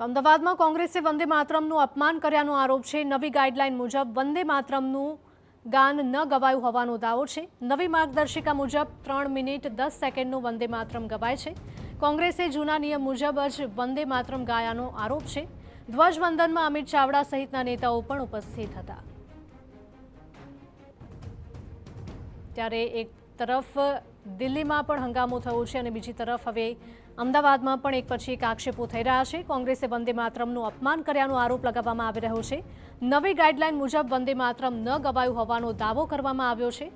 અમદાવાદમાં કોંગ્રેસે વંદે માતરમનું અપમાન કર્યાનો આરોપ છે। નવી ગાઈડલાઈન મુજબ વંદે માતરમનું ગાન ન ગવાયું હોવાનો દાવો છે। નવી માર્ગદર્શિકા મુજબ 3 મિનિટ 10 સેકન્ડનું વંદે માતરમ ગવાય છે। કોંગ્રેસે જૂના નિયમ મુજબ જ વંદે માતરમ ગાયાનો આરોપ છે। ધ્વજવંદનમાં અમિત ચાવડા સહિતના નેતાઓ પણ ઉપસ્થિત હતા। ત્યારે એક તરફ દિલ્હીમાં પણ હંગામો થયો છે અને બીજી તરફ હવે અમદાવાદમાં પણ એક પછી એક આક્ષેપો થઈ રહ્યા છે। કોંગ્રેસે વંદે માતરમનું અપમાન કર્યાનો આરોપ લગાવવામાં આવી રહ્યો છે। નવી ગાઈડલાઈન મુજબ વંદે માતરમ ન ગવાયું હોવાનો દાવો કરવામાં આવ્યો છે।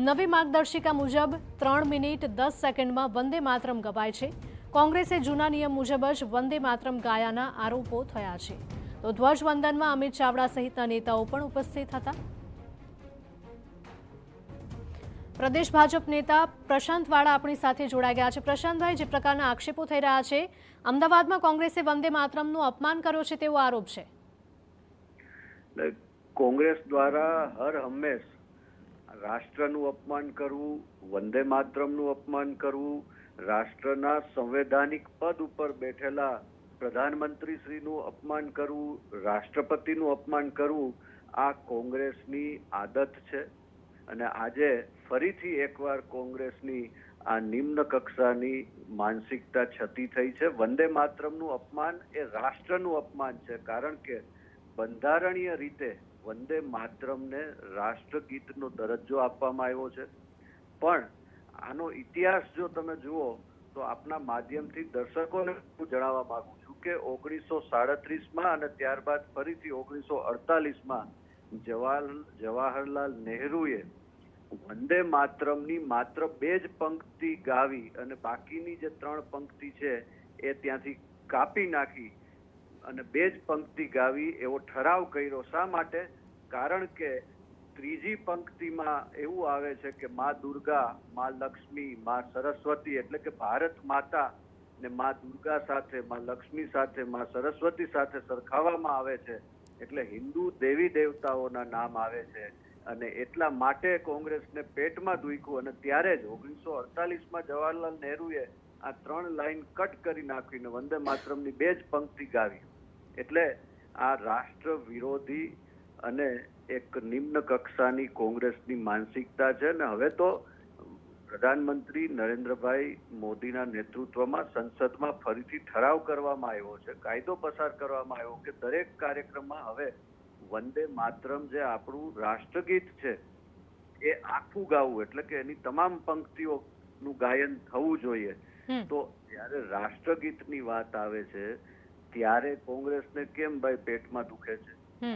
નવી માર્ગદર્શિકા મુજબ 3 મિનિટ 10 સેકન્ડમાં વંદે માતરમ ગવાય છે। કોંગ્રેસે જૂના નિયમ મુજબ જ વંદે માતરમ ગાયાના આરોપો થયા છે। તો ધ્વજવંદનમાં અમિત ચાવડા સહિતના નેતાઓ પણ ઉપસ્થિત હતા। પ્રદેશ ભાજપ નેતા પ્રશાંત વાળા આપણી સાથે જોડાઈ ગયા છે। પ્રશાંતભાઈ, જે પ્રકારના આક્ષેપો થઈ રહ્યા છે, અમદાવાદમાં કોંગ્રેસે વંદે માતરમનું અપમાન કર્યો છે તેવો આરોપ છે। કોંગ્રેસ દ્વારા હર હંમેશ રાષ્ટ્રનું અપમાન કરવું, વંદે માતરમનું અપમાન કરવું, રાષ્ટ્રના સંવૈધાનિક પદ ઉપર બેઠેલા પ્રધાનમંત્રી શ્રીનું અપમાન કરવું, રાષ્ટ્રપતિનું અપમાન કરવું, આ કોંગ્રેસની આદત છે। અને આજે ફરીથી એકવાર કોંગ્રેસની આ નિમ્ન કક્ષાની માનસિકતા છતી થઈ છે। વંદે માતરમનું અપમાન એ રાષ્ટ્રનું અપમાન છે, કારણ કે બંધારણીય રીતે વંદે માતરમને રાષ્ટ્રગીતનો દરજ્જો આપવામાં આવ્યો છે। પણ આનો ઇતિહાસ જો તમે જુઓ તો આપના માધ્યમથી દર્શકોને હું જણાવવા માંગુ છું કે 1937માં અને ત્યારબાદ ફરીથી 1948માં જવાહરલાલ નહેરુએ વંદે માતરમની માત્ર 2 જ પંક્તિ ગાવી અને બાકીની જે 3 પંક્તિ છે એ ત્યાંથી કાપી નાખી અને 2 જ પંક્તિ ગાવી એવો ઠરાવ કર્યો। શા માટે? કારણ કે ત્રીજી પંક્તિમાં એવું આવે છે કે માં દુર્ગા, માં લક્ષ્મી, માં સરસ્વતી, એટલે કે ભારત માતા ને માં દુર્ગા સાથે, માં લક્ષ્મી સાથે, માં સરસ્વતી સાથે સરખાવવામાં આવે છે, એટલે હિન્દુ દેવી દેવતાઓના નામ આવે છે। અને એટલા માટે કોંગ્રેસને પેટમાં દુખ્યું અને ત્યારે જ 1948માં જવાહરલાલ નહેરુએ આ 3 લાઈન કટ કરી નાખીને વંદે માતરમની 2 જ પંક્તિ ગાવી। એટલે આ રાષ્ટ્ર વિરોધી અને એક નિમ્ન કક્ષાની કોંગ્રેસની માનસિકતા છે। ને હવે તો પ્રધાનમંત્રી નરેન્દ્રભાઈ મોદીના નેતૃત્વમાં સંસદમાં ફરીથી ઠરાવ કરવામાં આવ્યો છે, કાયદો પસાર કરવામાં આવ્યો કે દરેક કાર્યક્રમમાં હવે વંદે માતરમ જે આપણું રાષ્ટ્રગીત છે એ આખું ગાવું, એટલે કે એની તમામ પંક્તિઓનું ગાયન થવું જોઈએ। તો જ્યારે રાષ્ટ્રગીતની વાત આવે છે ત્યારે કોંગ્રેસને કેમ ભાઈ પેટમાં દુખે છે?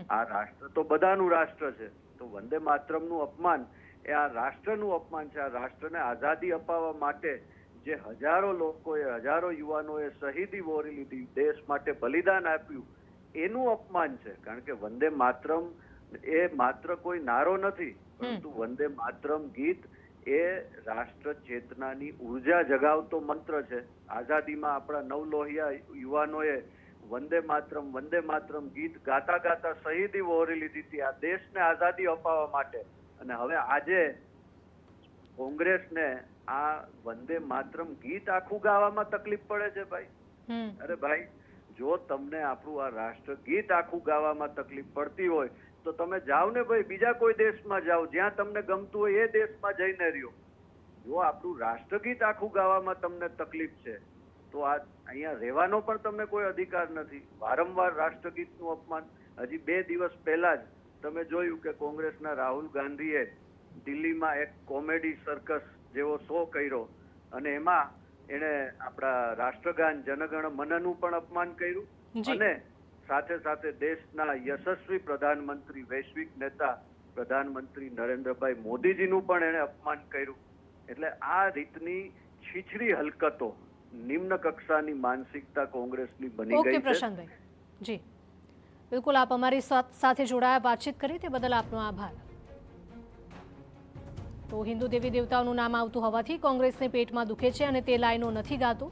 આ રાષ્ટ્ર તો બધાનું રાષ્ટ્ર છે, તો વંદે માતરમનું અપમાન એ આ રાષ્ટ્રનું અપમાન છે। આ રાષ્ટ્રને આઝાદી અપાવવા માટે જે હજારો લોકોએ, હજારો યુવાનોએ શહીદી વહોરી લીધી, દેશ માટે બલિદાન આપ્યું, એનું અપમાન છે। કારણ કે વંદે માતરમ એ માત્ર કોઈ નારો નથી, પરંતુ વંદે માતરમ ગીત એ રાષ્ટ્ર ચેતનાની ઉર્જા જગાવતો મંત્ર છે। આઝાદીમાં આપણા નવલોહિયા યુવાનોએ વંદે માતરમ ગીત ગાતા ગાતા શહીદી વહોરી લીધી હતી આ દેશને આઝાદી અપાવવા માટે। અને હવે આજે કોંગ્રેસને આ વંદે માતરમ ગીત આખું ગાવામાં તકલીફ પડે છે ભાઈ। અરે ભાઈ, જો તમને આપણું આ રાષ્ટ્ર ગીત આખું ગાવામાં તકલીફ પડતી હોય તો તમે જાઓ ને ભાઈ, બીજા કોઈ દેશમાં જાઓ, જ્યાં તમને ગમતું હોય એ દેશમાં જઈને રહ્યો। જો આપણું રાષ્ટ્રગીત આખું ગાવામાં તમને તકલીફ છે તો આ અહીંયા રહેવાનો પણ તમને કોઈ અધિકાર નથી। વારંવાર રાષ્ટ્રગીતનું અપમાન, હજી 2 દિવસ પહેલા જ તમે જોયું કે કોંગ્રેસના રાહુલ ગાંધીએ દિલ્હીમાં એક કોમેડી સર્કસ જેવો શો કર્યો અને એમાં એને આપણા રાષ્ટ્રગાન જનગણ મનનું પણ અપમાન કર્યું અને સાથે સાથે દેશના યશસ્વી પ્રધાનમંત્રી, વૈશ્વિક નેતા પ્રધાનમંત્રી નરેન્દ્રભાઈ મોદીજીનું પણ એને અપમાન કર્યું। એટલે આ રીતની છીછરી હલકતો, નિમ્ન કક્ષાની માનસિકતા કોંગ્રેસની બની ગઈ છે। પ્રશાંતભાઈ, જી બિલકુલ, આપ અમારી સાથે જોડાયા, વાતચીત કરી તે બદલ આપનો આભાર। તો હિન્દુ દેવી દેવતાઓનું નામ આવતું હોવાથી કોંગ્રેસને પેટમાં દુખે છે અને તે લાઈનો નથી ગાતું।